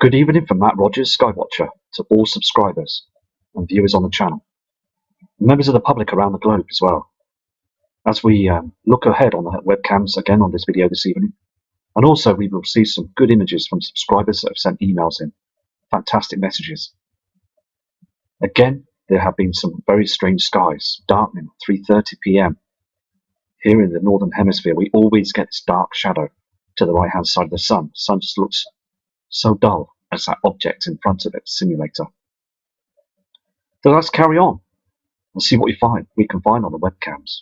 Good evening from Matt Rogers, Skywatcher, to all subscribers and viewers on the channel, and members of the public around the globe as well. As we look ahead on the webcams again on this video this evening, and also we will see some good images from subscribers that have sent emails in, fantastic messages. Again, there have been some very strange skies, darkening at 3:30 p.m. Here in the Northern Hemisphere, we always get this dark shadow to the right-hand side of the sun. The sun just looks so dull as that object in front of it, simulator. So let's carry on and see what we can find on the webcams.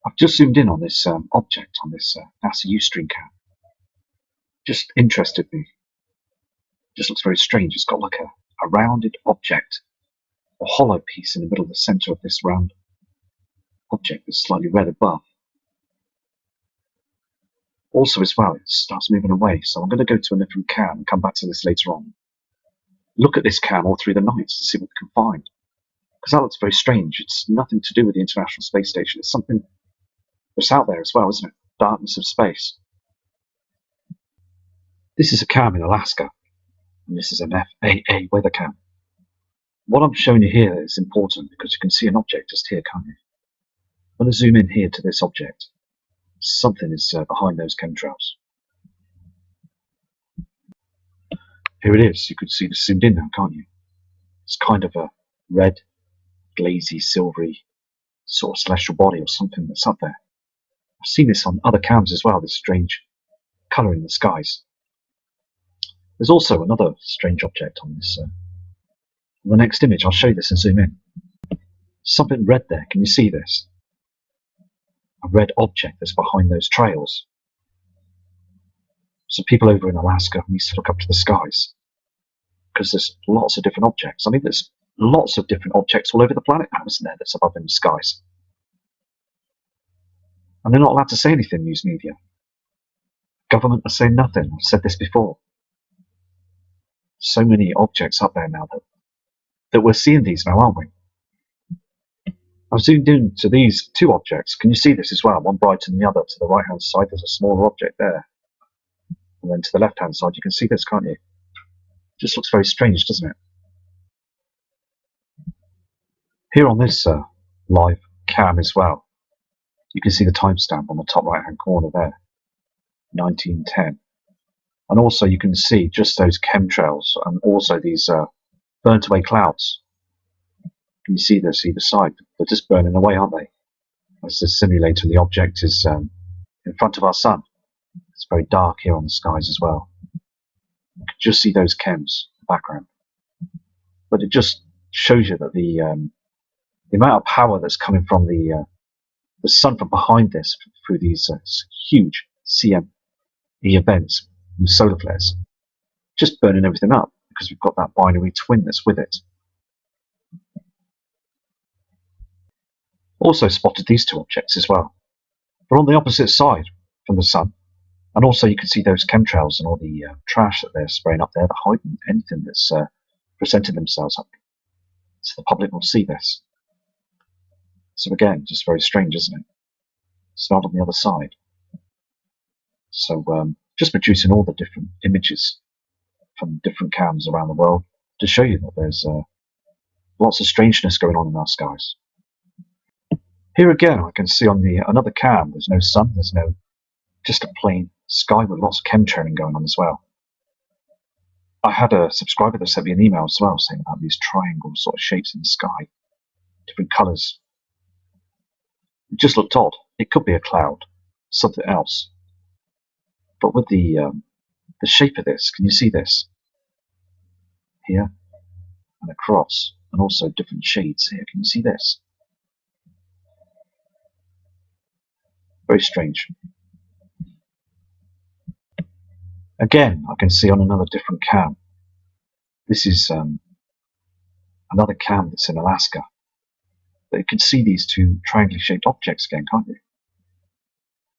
I've just zoomed in on this object on this NASA Ustream cam. Just interested me. Just looks very strange. It's got like a rounded object, a hollow piece in the middle of the center of this round object that's slightly red above. Also as well, it starts moving away, so I'm going to go to a different cam and come back to this later on. Look at this cam all through the night to see what we can find, because that looks very strange. It's nothing to do with the International Space Station. It's something that's out there as well, isn't it? Darkness of space. This is a cam in Alaska, and this is an FAA weather cam. What I'm showing you here is important because you can see an object just here, can't you? I'm going to zoom in here to this object. Something is behind those chemtrails. Here it is. You can see it's zoomed in now, can't you? It's kind of a red, glazy, silvery sort of celestial body or something that's up there. I've seen this on other cams as well, this strange colour in the skies. There's also another strange object on this. On the next image, I'll show you this and zoom in. Something red there. Can you see this? A red object that's behind those trails. So people over in Alaska need to look up to the skies, because there's lots of different objects. I mean, there's lots of different objects all over the planet now, isn't there, that's above in the skies? And they're not allowed to say anything, news media. Government are saying nothing. I've said this before. So many objects up there now that we're seeing these now, aren't we? I've zoomed in to these two objects. Can you see this as well? One brighter than the other. To the right hand side there's a smaller object there. And then to the left hand side you can see this, can't you? Just looks very strange, doesn't it? Here on this live cam as well, you can see the timestamp on the top right hand corner there, 1910. And also you can see just those chemtrails and also these burnt away clouds. Can you see this either side? They're just burning away, aren't they? As the simulator, the object is in front of our sun. It's very dark here on the skies as well. You can just see those chems in the background. But it just shows you that the amount of power that's coming from the sun from behind this through these huge CME events and solar flares, just burning everything up because we've got that binary twin that's with it. Also spotted these two objects as well. They're on the opposite side from the sun, and also you can see those chemtrails and all the trash that they're spraying up there, they're hiding anything that's presenting themselves up, so the public will see this. So again, just very strange, isn't it? It's not on the other side. So just producing all the different images from different cams around the world to show you that there's lots of strangeness going on in our skies. Here again, I can see on the another cam, there's no sun, there's no, just a plain sky with lots of chemtrailing going on as well. I had a subscriber that sent me an email as well saying about these triangle sort of shapes in the sky, different colours. It just looked odd. It could be a cloud, something else. But with the shape of this, can you see this? Here and across, and also different shades here. Can you see this? Very strange. Again, I can see on another different cam. This is another cam that's in Alaska. But you can see these two triangular shaped objects again, can't you?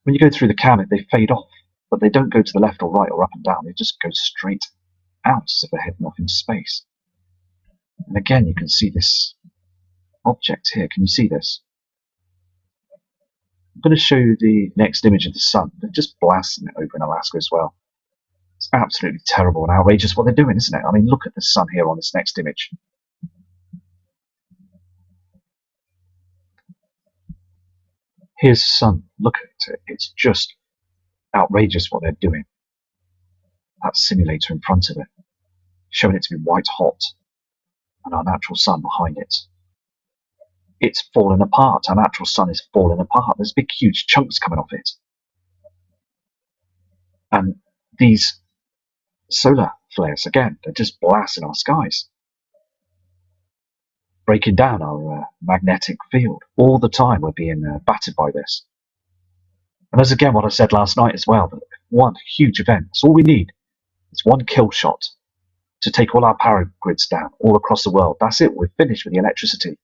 When you go through the cam, they fade off, but they don't go to the left or right or up and down. They just go straight out as if they're heading off into space. And again, you can see this object here. Can you see this? I'm going to show you the next image of the sun. They're just blasting it over in Alaska as well. It's absolutely terrible and outrageous what they're doing, isn't it? I mean, look at the sun here on this next image. Here's the sun. Look at it. It's just outrageous what they're doing. That simulator in front of it, showing it to be white hot, and our natural sun behind it. It's falling apart. Our natural sun is falling apart. There's big, huge chunks coming off it. And these solar flares, again, they're just blasting our skies, breaking down our magnetic field. All the time we're being battered by this. And that's again what I said last night as well, that one huge event, it's all we need. It's one kill shot to take all our power grids down all across the world. That's it, we're finished with the electricity.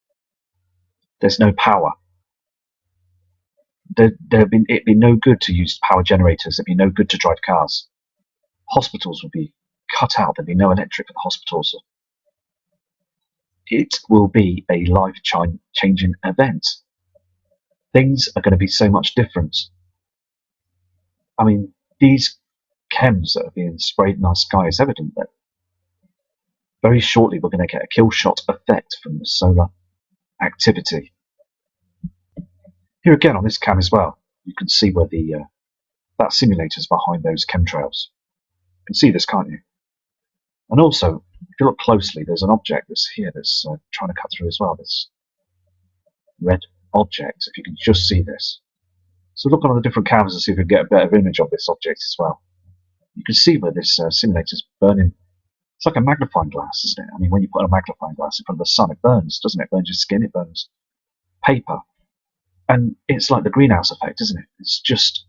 There's no power. It'd be no good to use power generators. It'd be no good to drive cars. Hospitals would be cut out. There'd be no electric for the hospitals. It will be a life-changing event. Things are going to be so much different. I mean, these CAMS that are being sprayed in our sky is evident that very shortly we're going to get a kill shot effect from the solar activity. Here again on this cam as well, you can see where that simulator is behind those chemtrails. You can see this, can't you? And also, if you look closely, there's an object that's here that's trying to cut through as well. This red object, if you can just see this. So look on the different cameras and see if we can get a better image of this object as well. You can see where this simulator is burning. It's like a magnifying glass, isn't it? I mean, when you put a magnifying glass in front of the sun, it burns, doesn't it? It burns your skin, it burns paper. And it's like the greenhouse effect, isn't it? It's just,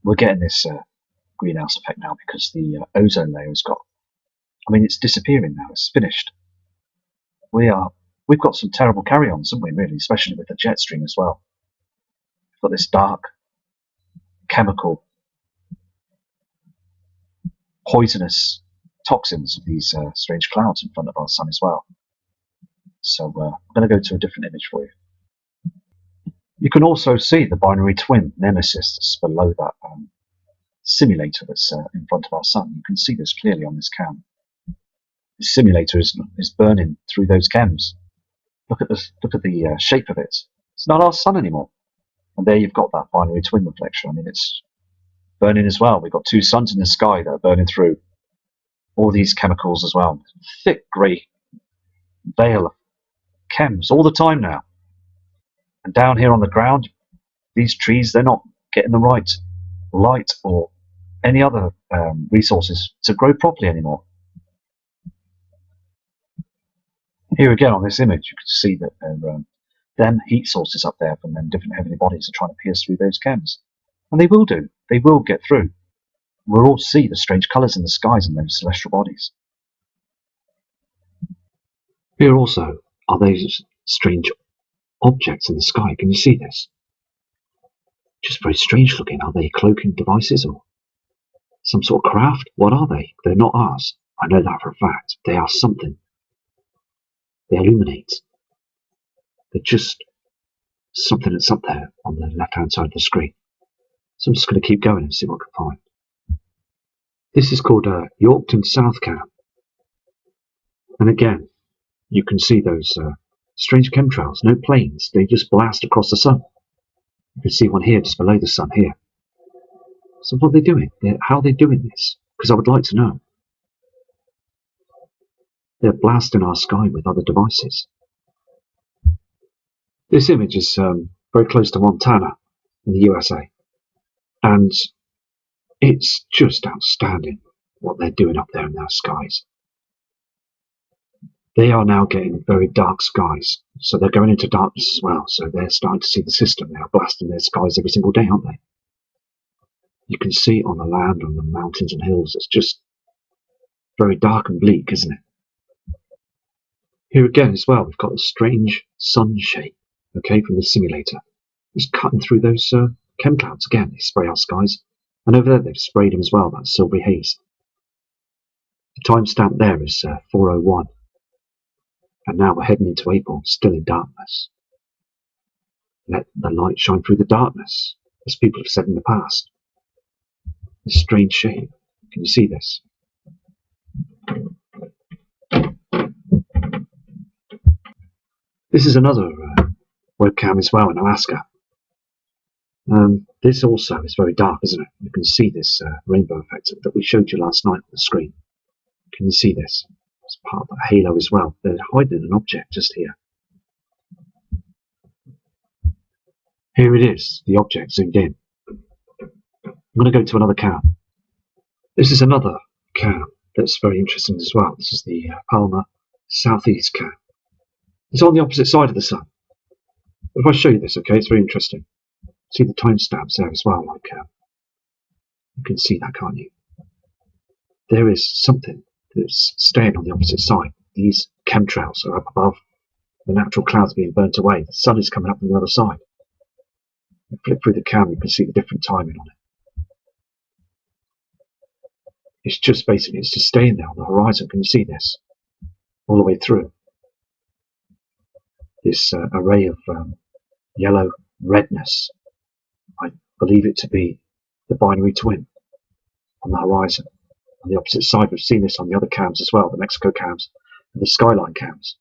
we're getting this greenhouse effect now because the ozone layer has got, I mean, it's disappearing now, it's finished. We've got some terrible carry-ons, haven't we, really, especially with the jet stream as well. We've got this dark, chemical, poisonous toxins of these strange clouds in front of our sun as well. So I'm going to go to a different image for you. You can also see the binary twin nemesis that's below that simulator that's in front of our sun. You can see this clearly on this cam. This simulator is burning through those chems. Look at the shape of it. It's not our sun anymore. And there you've got that binary twin reflection. I mean, it's burning as well. We've got two suns in the sky that are burning through all these chemicals as well. Thick grey veil of chems all the time now. And down here on the ground, these trees, they're not getting the right light or any other resources to grow properly anymore. Here again on this image, you can see that them heat sources up there from them different heavenly bodies are trying to pierce through those chems. And they will do. They will get through. We'll all see the strange colours in the skies in those celestial bodies. Here also are those strange objects in the sky. Can you see this? Just very strange looking. Are they cloaking devices or some sort of craft? What are they? They're not ours. I know that for a fact. They are something. They illuminate. They're just something that's up there on the left-hand side of the screen. So I'm just going to keep going and see what I can find. This is called Yorkton South Cam. And again, you can see those strange chemtrails, no planes. They just blast across the sun. You can see one here just below the sun here. So what are they doing? How are they doing this? Because I would like to know. They're blasting our sky with other devices. This image is very close to Montana in the USA. And it's just outstanding what they're doing up there in their skies. They are now getting very dark skies. So they're going into darkness as well. So they're starting to see the system. They are blasting their skies every single day, aren't they? You can see on the land, on the mountains and hills, it's just very dark and bleak, isn't it? Here again as well, we've got a strange sun shape, okay, from the simulator. It's cutting through those chem clouds again. They spray our skies. And over there they've sprayed them as well, that silvery haze. The timestamp there is 4:01. And now we're heading into April, still in darkness. Let the light shine through the darkness, as people have said in the past. This strange shape. Can you see this? This is another webcam as well in Alaska. This also is very dark, isn't it? You can see this rainbow effect that we showed you last night on the screen. Can you see this? It's part of that halo as well. They're hiding an object just here. Here it is, the object zoomed in. I'm going to go to another cam. This is another cam that's very interesting as well. This is the Palmer Southeast cam. It's on the opposite side of the sun. If I show you this, okay, it's very interesting. See the timestamps there as well, like you can see that, can't you? There is something that's staying on the opposite side. These chemtrails are up above. The natural clouds being burnt away. The sun is coming up from the other side. You flip through the cam, you can see the different timing on it. It's just staying there on the horizon. Can you see this? All the way through. This array of yellow redness. I believe it to be the binary twin on the horizon. On the opposite side, we've seen this on the other cams as well, the Mexico cams and the Skyline cams.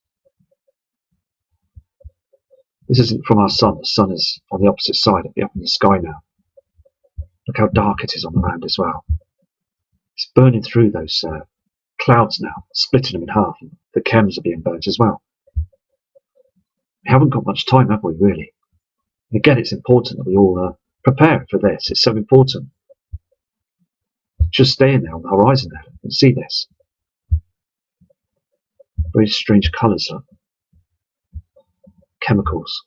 This isn't from our sun. The sun is on the opposite side, up in the sky now. Look how dark it is on the land as well. It's burning through those clouds now, splitting them in half. And the chems are being burnt as well. We haven't got much time, have we, really? And again, it's important that we all prepare for this. It's so important. Just staying there on the horizon there. You can see this. Very strange colours, look. Chemicals.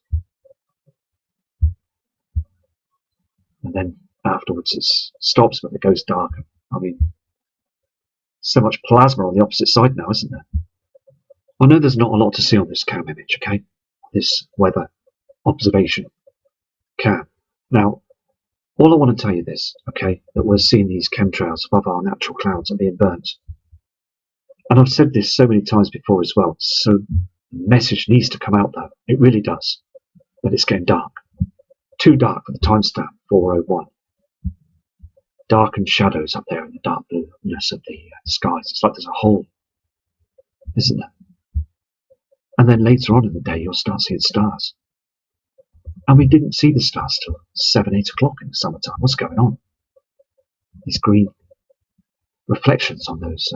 And then afterwards it stops, but it goes darker. I mean, so much plasma on the opposite side now, isn't there? I know there's not a lot to see on this cam image, okay? This weather observation cam. Now, all I want to tell you this, okay, that we're seeing these chemtrails above our natural clouds and being burnt. And I've said this so many times before as well, so the message needs to come out though. It really does. But it's getting dark. Too dark for the timestamp 4:01. Darkened shadows up there in the dark blueness of the skies. It's like there's a hole, isn't there? And then later on in the day, you'll start seeing stars. And we didn't see the stars till 7, 8 o'clock in the summertime. What's going on? These green reflections on those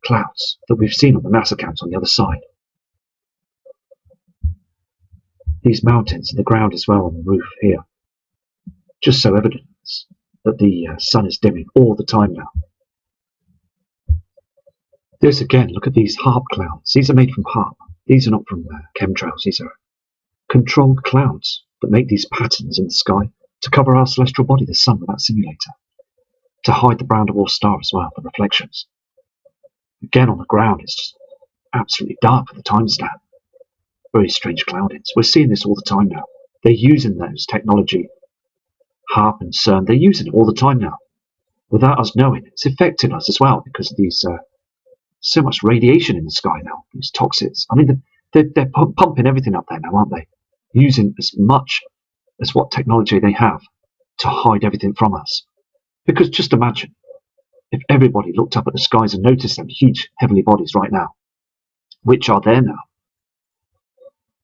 clouds that we've seen on the NASA cams on the other side. These mountains and the ground as well on the roof here. Just so evidence that the sun is dimming all the time now. This again, look at these HARP clouds. These are made from HARP. These are not from chemtrails. These are controlled clouds that make these patterns in the sky to cover our celestial body, the sun, with that simulator. To hide the brown dwarf star as well, the reflections. Again, on the ground, it's just absolutely dark at the timestamp. Very strange cloudings. We're seeing this all the time now. They're using those technology, HARP and CERN, they're using it all the time now. Without us knowing, it's affecting us as well because of these so much radiation in the sky now, these toxins. I mean, they're pumping everything up there now, aren't they? Using as much as what technology they have to hide everything from us. Because just imagine if everybody looked up at the skies and noticed them huge heavenly bodies right now, which are there now.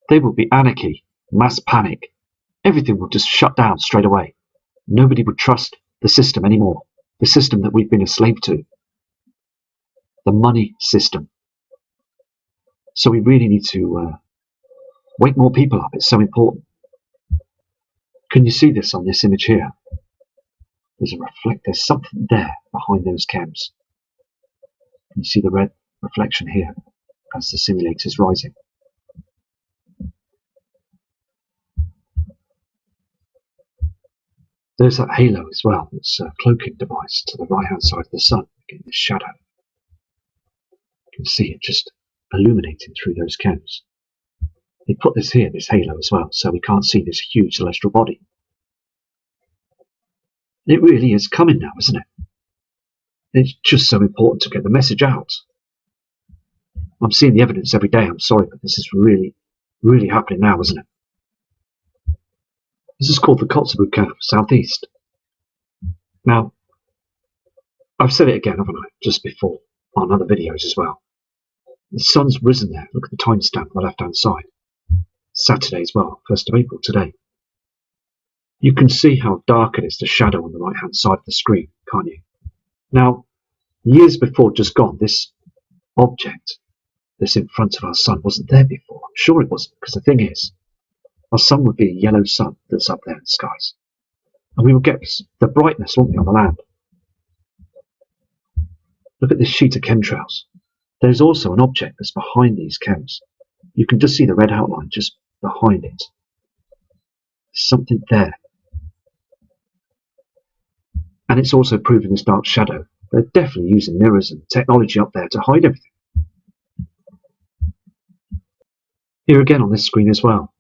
There will be anarchy, mass panic. Everything will just shut down straight away. Nobody would trust the system anymore. The system that we've been a slave to. The money system. So we really need to wake more people up. It's so important. Can you see this on this image here? There's something there behind those chems. Can you see the red reflection here as the simulator is rising? There's that halo as well. It's a cloaking device to the right hand side of the sun, getting this shadow. You can see it just illuminating through those chems. They put this here, this halo as well, so we can't see this huge celestial body. It really is coming now, isn't it? It's just so important to get the message out. I'm seeing the evidence every day, I'm sorry, but this is really, really happening now, isn't it? This is called the Kotzebue Southeast. Now, I've said it again, haven't I, just before, on other videos as well. The sun's risen there. Look at the timestamp on the left-hand side. Saturday as well, 1st of April today. You can see how dark it is, the shadow on the right-hand side of the screen, can't you? Now, years before just gone, this object that's in front of our sun wasn't there before. I'm sure it wasn't, because the thing is, our sun would be a yellow sun that's up there in the skies. And we would get the brightness, won't we, on the land. Look at this sheet of chemtrails. There's also an object that's behind these chems. You can just see the red outline just behind it. There's something there. And it's also proven this dark shadow. They're definitely using mirrors and technology up there to hide everything. Here again on this screen as well.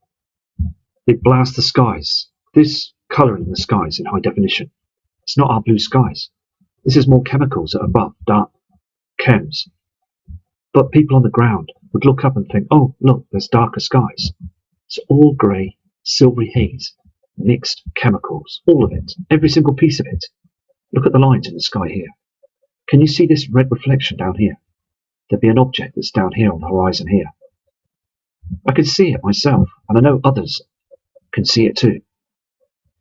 It blasts the skies. This colour in the skies in high definition. It's not our blue skies. This is more chemicals at above, dark chems. But people on the ground would look up and think, oh, look, there's darker skies. It's all grey, silvery haze, mixed chemicals, all of it, every single piece of it. Look at the lines in the sky here. Can you see this red reflection down here? There'd be an object that's down here on the horizon here. I can see it myself, and I know others can see it too.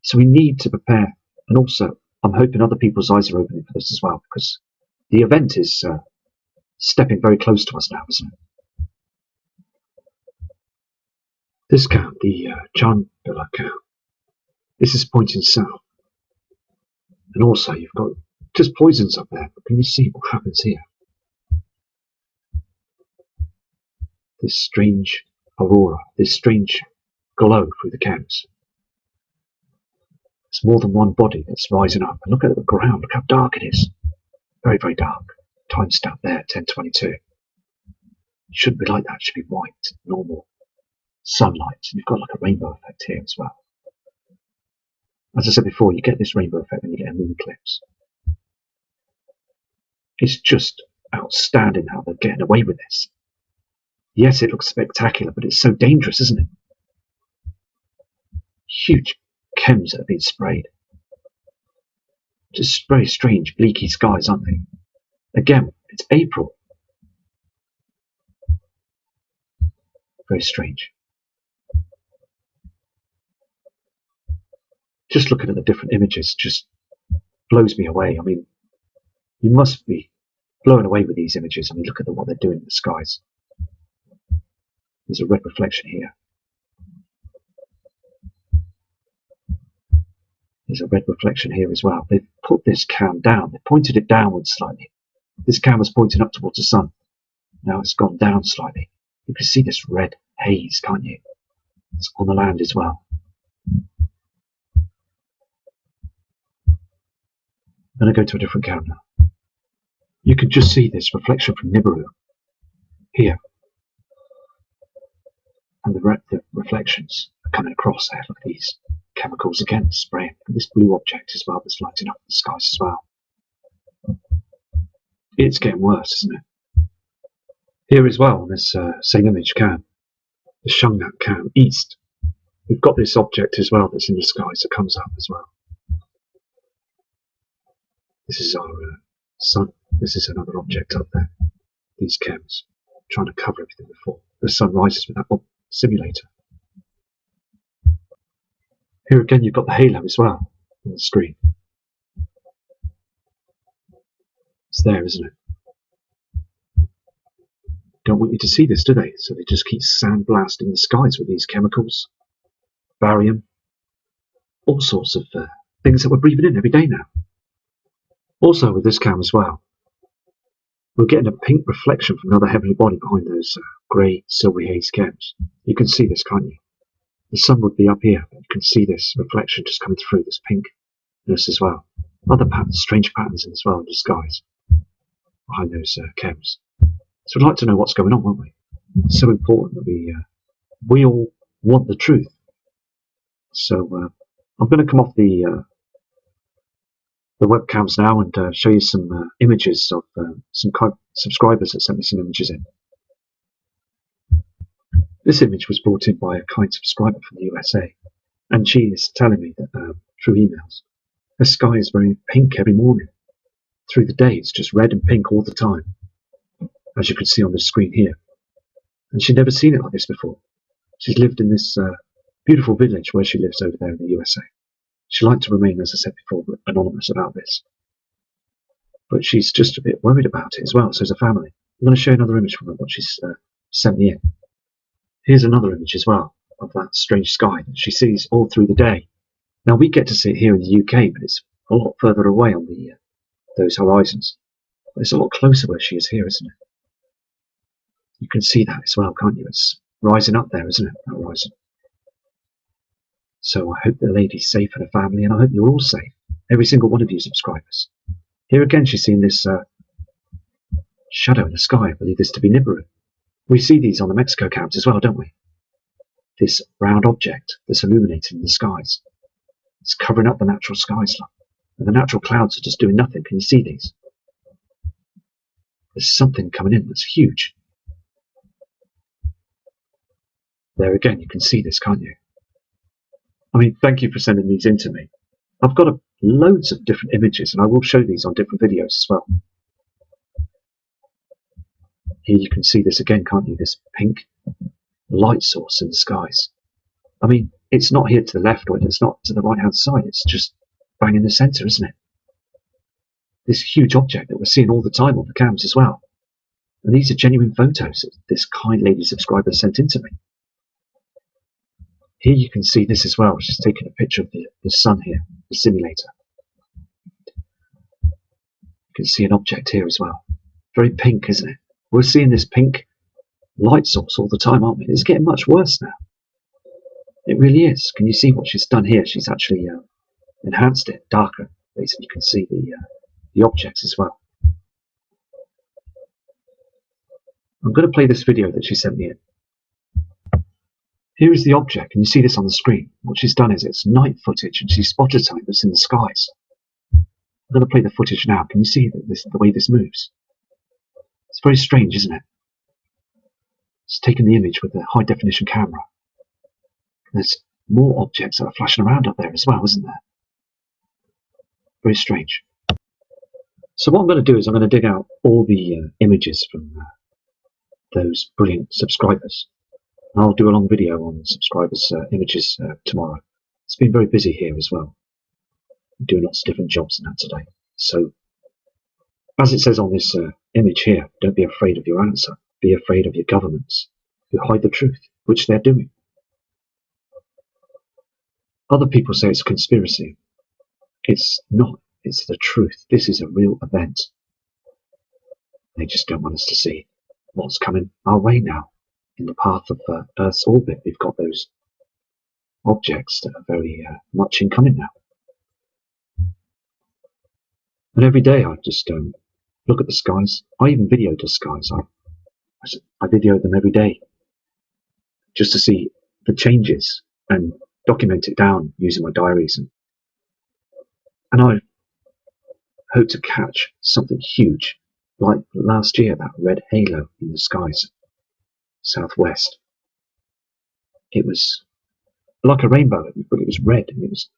So we need to prepare, and also I'm hoping other people's eyes are opening for this as well, because the event is stepping very close to us now, isn't it? This cam, the Chandler cam, this is pointing south. And also you've got just poisons up there. But can you see what happens here? This strange aurora, this strange glow through the cams. It's more than one body that's rising up. And look at the ground, look how dark it is. Very, very dark. Timestamp there, 10:22. It shouldn't be like that, it should be white, normal sunlight. And you've got like a rainbow effect here as well. As I said before, you get this rainbow effect when you get a moon eclipse. It's just outstanding how they're getting away with this. Yes, it looks spectacular, but it's so dangerous, isn't it? Huge chems that have been sprayed. Just very strange, bleaky skies, aren't they? Again, it's April. Very strange. Just looking at the different images just blows me away. I mean, you must be blown away with these images. I mean, look at what they're doing in the skies. There's a red reflection here. There's a red reflection here as well. They've put this cam down. They pointed it downwards slightly. This cam was pointing up towards the sun. Now it's gone down slightly. You can see this red haze, can't you? It's on the land as well. I'm going to go to a different cam now. You can just see this reflection from Nibiru here. And the reflections are coming across there. Look at these chemicals again spraying. Look at this blue object as well that's lighting up the skies as well. It's getting worse, isn't it? Here as well, on this same image cam, the Shungnat cam east, we've got this object as well that's in the skies that comes up as well. This is our sun. This is another object up there. These chems trying to cover everything before the sun rises with that simulator. Here again, you've got the halo as well on the screen. It's there, isn't it? Don't want you to see this, do they? So they just keep sandblasting the skies with these chemicals, barium, all sorts of things that we're breathing in every day now. Also with this cam as well, we're getting a pink reflection from another heavenly body behind those grey, silvery haze chems. You can see this, can't you? The sun would be up here, but you can see this reflection just coming through, this pinkness as well. Other patterns, strange patterns as well in the skies behind those chems. So we'd like to know what's going on, won't we? It's so important that we all want the truth. So I'm going to come off the webcams now and show you some images of some subscribers that sent me some images in. This image was brought in by a kind subscriber from the USA, and she is telling me that through emails, the sky is very pink every morning through the day, it's just red and pink all the time, as you can see on the screen here. And she'd never seen it like this before. She's lived in this beautiful village where she lives over there in the USA. She liked to remain, as I said before, anonymous about this. But she's just a bit worried about it as well, so as a family. I'm going to show you another image from her, what she's sent me in. Here's another image as well of that strange sky that she sees all through the day. Now, we get to see it here in the UK, but it's a lot further away on the those horizons. But it's a lot closer where she is here, isn't it? You can see that as well, can't you? It's rising up there, isn't it, that horizon? So I hope the lady's safe and her family, and I hope you're all safe, every single one of you subscribers. Here again, she's seen this shadow in the sky. I believe this to be Nibiru. We see these on the Mexico CAMS as well, don't we? This round object that's illuminating the skies. It's covering up the natural skies, and the natural clouds are just doing nothing. Can you see these? There's something coming in that's huge. There again, you can see this, can't you? I mean, thank you for sending these in to me. I've got loads of different images, and I will show these on different videos as well. Here you can see this again, can't you? This pink light source in the skies. I mean, it's not here to the left or it's not to the right-hand side. It's just bang in the centre, isn't it? This huge object that we're seeing all the time on the CAMS as well. And these are genuine photos that this kind lady subscriber sent in to me. Here you can see this as well. She's taking a picture of the sun here, the simulator. You can see an object here as well. Very pink, isn't it? We're seeing this pink light source all the time, aren't we? It's getting much worse now. It really is. Can you see what she's done here? She's actually enhanced it darker. Basically, you can see the objects as well. I'm going to play this video that she sent me in. Here is the object, and you see this on the screen. What she's done is it's night footage, and she's spotted something that's in the skies. I'm going to play the footage now. Can you see the way this moves? It's very strange, isn't it? It's taken the image with a high-definition camera. There's more objects that are flashing around up there as well, isn't there? Very strange. So what I'm going to do is I'm going to dig out all the images from those brilliant subscribers. And I'll do a long video on subscribers' images tomorrow. It's been very busy here as well. I'm doing lots of different jobs and that today. So, as it says on this image here, don't be afraid of your answer. Be afraid of your governments who hide the truth, which they're doing. Other people say it's a conspiracy. It's not. It's the truth. This is a real event. They just don't want us to see what's coming our way now. In the path of Earth's orbit, we've got those objects that are very much incoming now. And every day I just look at the skies. I even videoed the skies. I videoed them every day just to see the changes and document it down using my diaries. And I hope to catch something huge, like last year, that red halo in the skies. Southwest. It was like a rainbow, but it was red, and it was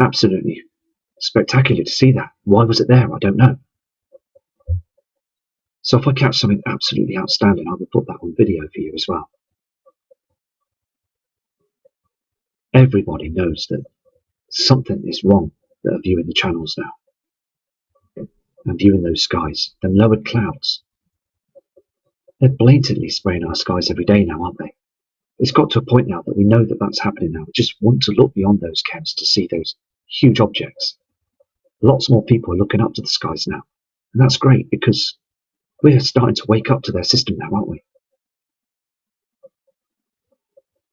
absolutely spectacular to see that. Why was it there? I don't know. So if I catch something absolutely outstanding, I will put that on video for you as well. Everybody knows that something is wrong that are viewing the channels now and viewing those skies, them lowered clouds. They're blatantly spraying our skies every day now, aren't they? It's got to a point now that we know that that's happening now. We just want to look beyond those CAMS to see those huge objects. Lots more people are looking up to the skies now. And that's great because we're starting to wake up to their system now, aren't we?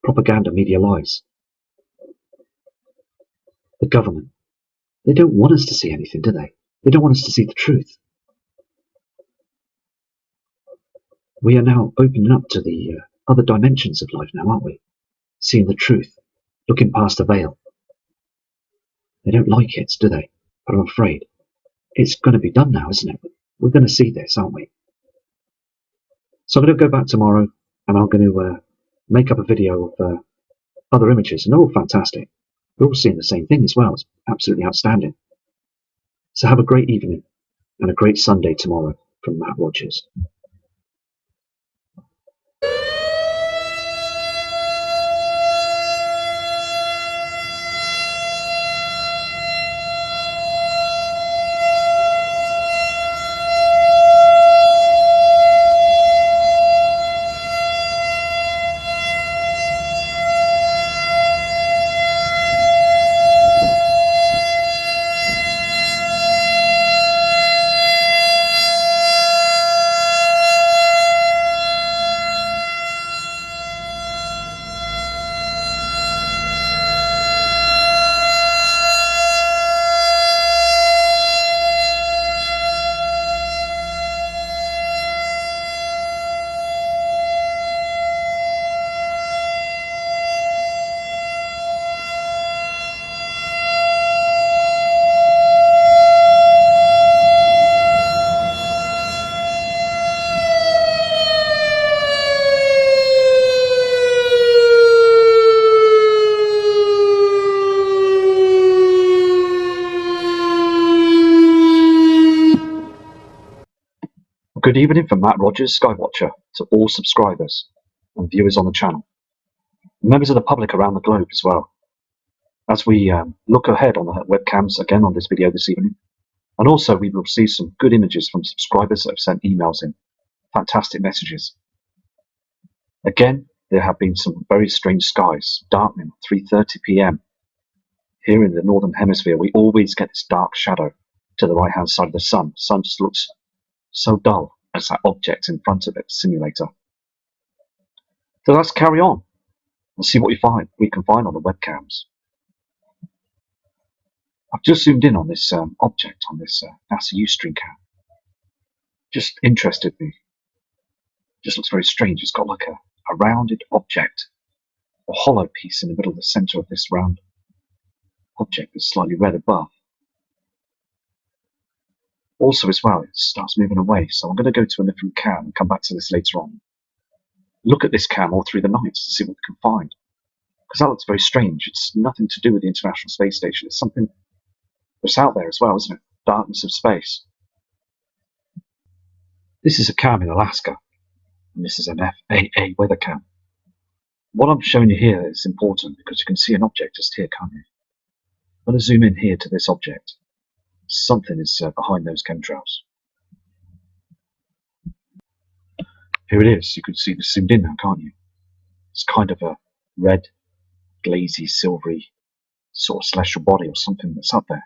Propaganda, media lies. The government. They don't want us to see anything, do they? They don't want us to see the truth. We are now opening up to the other dimensions of life now, aren't we? Seeing the truth, looking past the veil. They don't like it, do they? But I'm afraid it's going to be done now, isn't it? We're going to see this, aren't we? So I'm going to go back tomorrow and I'm going to make up a video of other images, and they're all fantastic. We're all seeing the same thing as well. It's absolutely outstanding. So have a great evening. and a great Sunday tomorrow from Matt Rogers. Good evening from Matt Rogers, Skywatcher, to all subscribers and viewers on the channel, and members of the public around the globe as well. As we look ahead on the webcams again on this video this evening, and also we will see some good images from subscribers that have sent emails in, fantastic messages. Again, there have been some very strange skies, darkening at 3:30 p.m. Here in the Northern Hemisphere, we always get this dark shadow to the right-hand side of the sun. The sun just looks so dull as that object in front of it, simulator. So let's carry on and see what we can find on the webcams. I've just zoomed in on this object on this NASA Ustream cam. Just interested me. Just looks very strange. It's got like a rounded object, a hollow piece in the middle of the center of this round object that's slightly red above. Also as well, it starts moving away. So I'm going to go to a different cam and come back to this later on. Look at this cam all through the night to see what we can find. Because that looks very strange. It's nothing to do with the International Space Station. It's something that's out there as well, isn't it? Darkness of space. This is a cam in Alaska, and this is an FAA weather cam. What I'm showing you here is important because you can see an object just here, can't you? I'm going to zoom in here to this object. Something is behind those chemtrails. Here it is. You can see this zoomed in now, can't you? It's kind of a red, glazy, silvery sort of celestial body or something that's up there.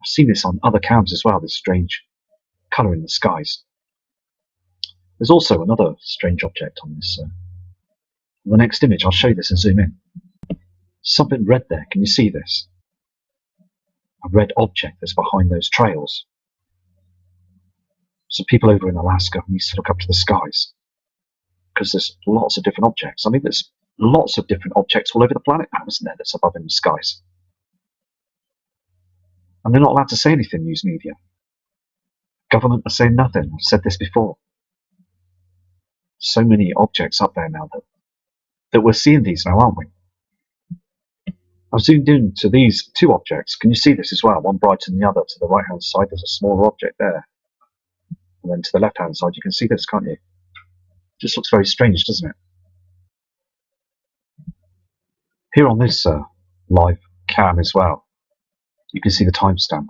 I've seen this on other cams as well, this strange colour in the skies. There's also another strange object on this. The next image, I'll show you this and zoom in. Something red there. Can you see this? A red object that's behind those trails. So people over in Alaska need to look up to the skies because there's lots of different objects. I mean, there's lots of different objects all over the planet now, isn't there, that's above in the skies? And they're not allowed to say anything, news media. Government are saying nothing. I've said this before. So many objects up there now that we're seeing these now, aren't we? I've zoomed in to these two objects. Can you see this as well? One brighter than the other. To the right-hand side, there's a smaller object there. And then to the left-hand side, you can see this, can't you? Just looks very strange, doesn't it? Here on this live cam as well, you can see the timestamp on